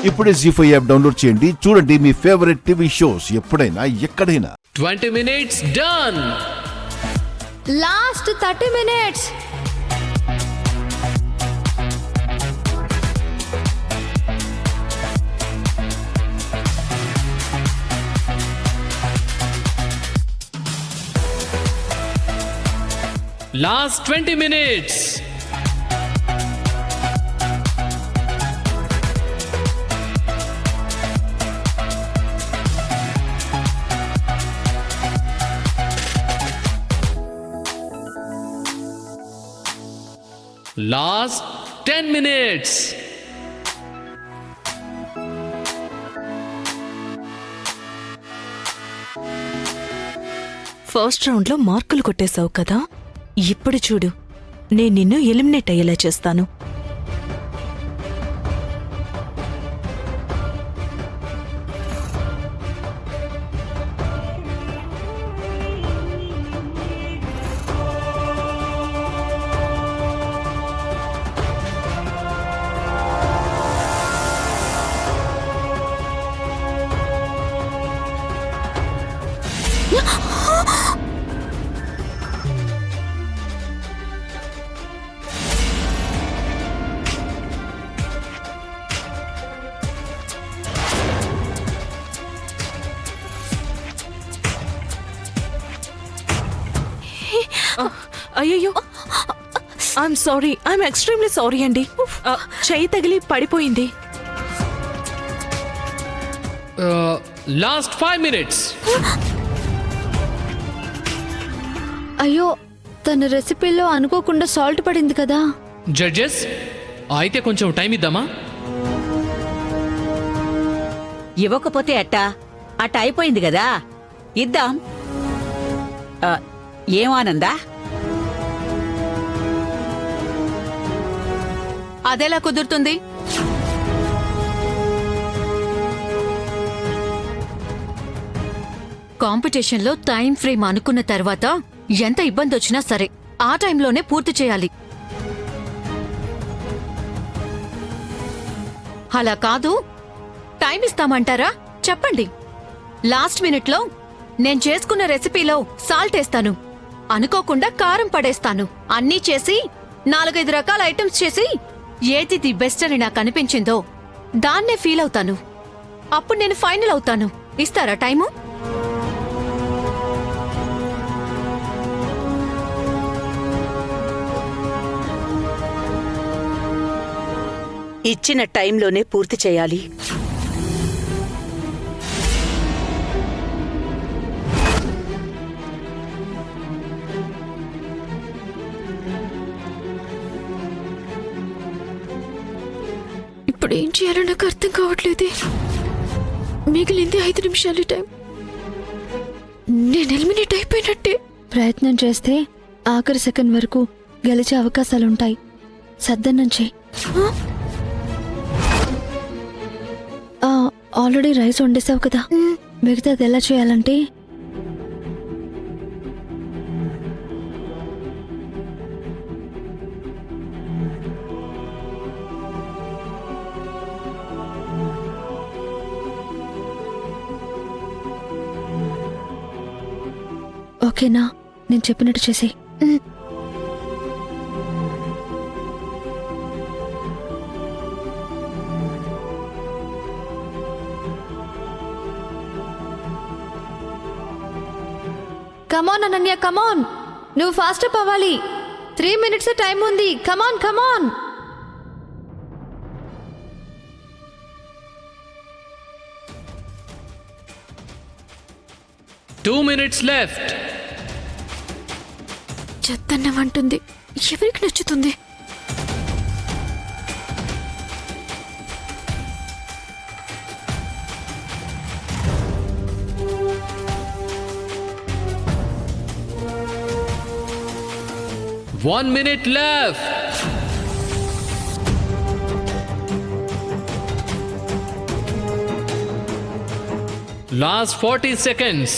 ఇప్పుడే జీ5 app download చేయండి. చూడండి మీ ఫేవరెట్ టీవీ షోస్ ఎప్పుడైనా ఎక్కడైనా. 20 minutes done. Last 30 minutes. Last 20 minutes. Last 10 minutes. First round లో మార్కులు కొట్టేశావు కదా, ఇప్పుడు చూడు నేను నిన్ను ఎలిమినేట్ అయ్యేలా చేస్తాను. అయ్యయ్యో, I'm sorry, I'm extremely sorry అండి. చెయ్యి తగిలి పడిపోయింది. Last 5 minutes. అయ్యో, తన రెసిపీలో అనుకోకుండా సాల్ట్ పడింది కదా. Judges, అయితే కొంచెం టైం ఇద్దామా? ఇవ్వకపోతే అట్ట అయిపోయింది కదా, ఇద్దాం. ఏమానందా? అదెలా కుదురుతుంది? కాంపిటీషన్లో టైం ఫ్రేమ్ అనుకున్న తర్వాత ఎంత ఇబ్బంది వచ్చినా సరే ఆ టైంలోనే పూర్తి చేయాలి. అలా కాదు, టైం ఇస్తామంటారా? చెప్పండి. లాస్ట్ మినిట్లో నేను చేసుకున్న రెసిపీలో సాల్ట్ వేస్తాను, అనుకోకుండా కారం పడేస్తాను, అన్నీ చేసి 4-5 రకాల ఐటమ్స్ చేసి ఏది ది బెస్ట్ అని నాకు అనిపించిందో దాన్నే ఫీల్ అవుతాను. అప్పుడు నేను ఫైనల్ అవుతాను. ఇస్తారా టైము? ఇచ్చిన టైంలోనే పూర్తి చేయాలి. ఇప్పుడు ఏం చేయాలో నాకు అర్థం కావట్లేదు. మిగిలింది 5 నిమిషాలు టైం. నేను ఎలిమినేట్ అయిపోయినట్టే. ప్రయత్నం చేస్తే ఆఖరి సెకండ్ వరకు గెలిచే అవకాశాలుంటాయి. సద్దన్నం చేయి. ఆల్రెడీ రైస్ వండేసావు కదా, మిగతాది ఎలా చేయాలంటే ఓకేనా? నేను చెప్పినట్టు చేసి. కమాన్ అనన్య, కమాన్, నువ్వు ఫాస్ట్ అప్ అవ్వాలి. 3 minutes టైం ఉంది. కమాన్ కమాన్. Two minutes left. చెత్తన్నం అంటుంది, ఎవరికి నచ్చుతుంది? One minute left. Last 40 seconds.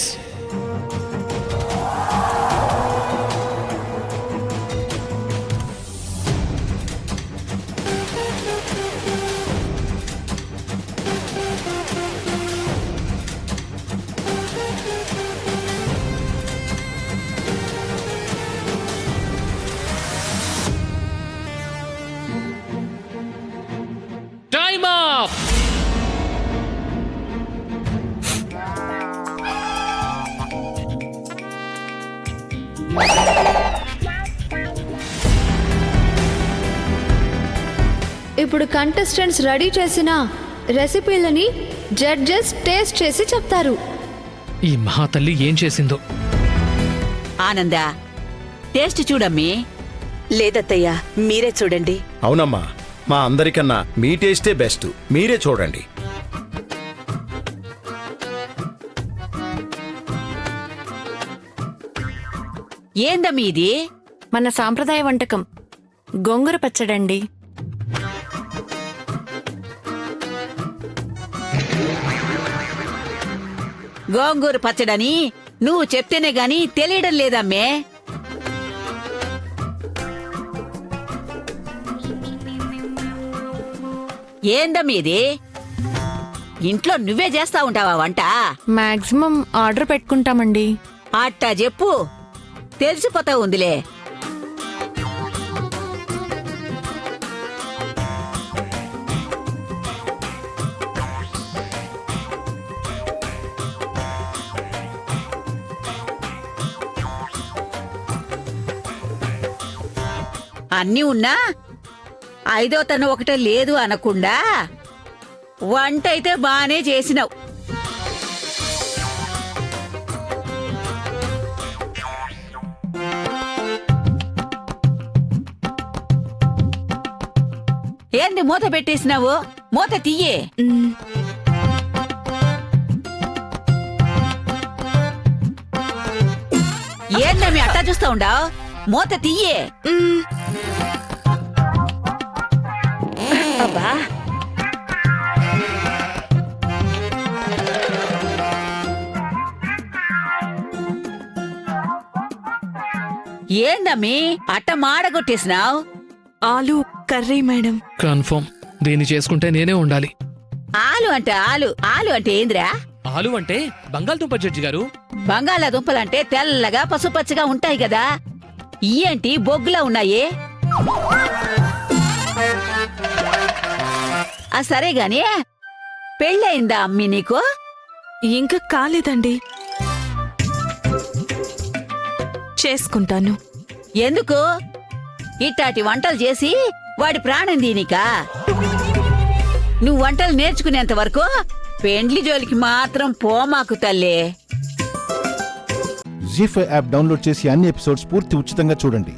Stop. ఇప్పుడు కంటెస్టెంట్స్ రెడీ చేసిన రెసిపీలని జడ్జెస్ టేస్ట్ చేసి చెప్తారు. ఈ మహాతల్లి ఏం చేసిందో. ఆనందా టేస్ట్ చూడమ్మీ. లేదత్తయ్యా, మీరే చూడండి. అవునమ్మా, మా అందరికన్నా మీ టేస్టే బెస్ట్. మీరే చూడండి. ఏందమ్మీ ఇది? మన సాంప్రదాయ వంటకం గోంగూర పచ్చడండి. గోంగూర పచ్చడని నువ్వు చెప్తేనే గాని తెలియడం లేదమ్మే. ఏందమ్మీ ఇది? ఇంట్లో నువ్వే చేస్తా ఉంటావా వంట? మాక్సిమం ఆర్డర్ పెట్టుకుంటామండి. అట్టా చెప్పు, తెలిసిపోతా ఉందిలే. అన్నీ ఉన్నా ఐదో తను ఒకటే లేదు అనకుండా వంట అయితే బానే చేసినావు. ఏంది మూత పెట్టేసినావు? మూత తీయే. ఏందమ్మి అట్టా చూస్తా ఉండావు? మూత తీయే. అబ్బా, ఏందమ్మి అట్ట మాడగొట్టేసినావు? ఆలు కర్రీ మేడం. కన్ఫర్మ్ దీన్ని చేసుకుంటే నేనే ఉండాలి. ఆలు అంటే ఆలు, ఆలు అంటే ఏంద్రా? ఆలు అంటే బంగాళదుంప జడ్జి గారు. బంగాళాదుంపలంటే తెల్లగా పసుపచ్చగా ఉంటాయి కదా, ఏంటి బొగ్గులా ఉన్నాయి? సరే గాని పెళ్ళయిందా అమ్మి నీకు? ఇంకా కాలేదండి, చేసుకుంటాను. ఎందుకు ఇట్టాటి వంటలు చేసి వాడి ప్రాణం దీనికా? నువ్వు వంటలు నేర్చుకునేంత వరకు పెండ్లి జోలికి మాత్రం పోమాకు తల్లే. జీ5 యాప్ డౌన్లోడ్ చేసి అన్ని ఎపిసోడ్స్ పూర్తి ఉచితంగా చూడండి.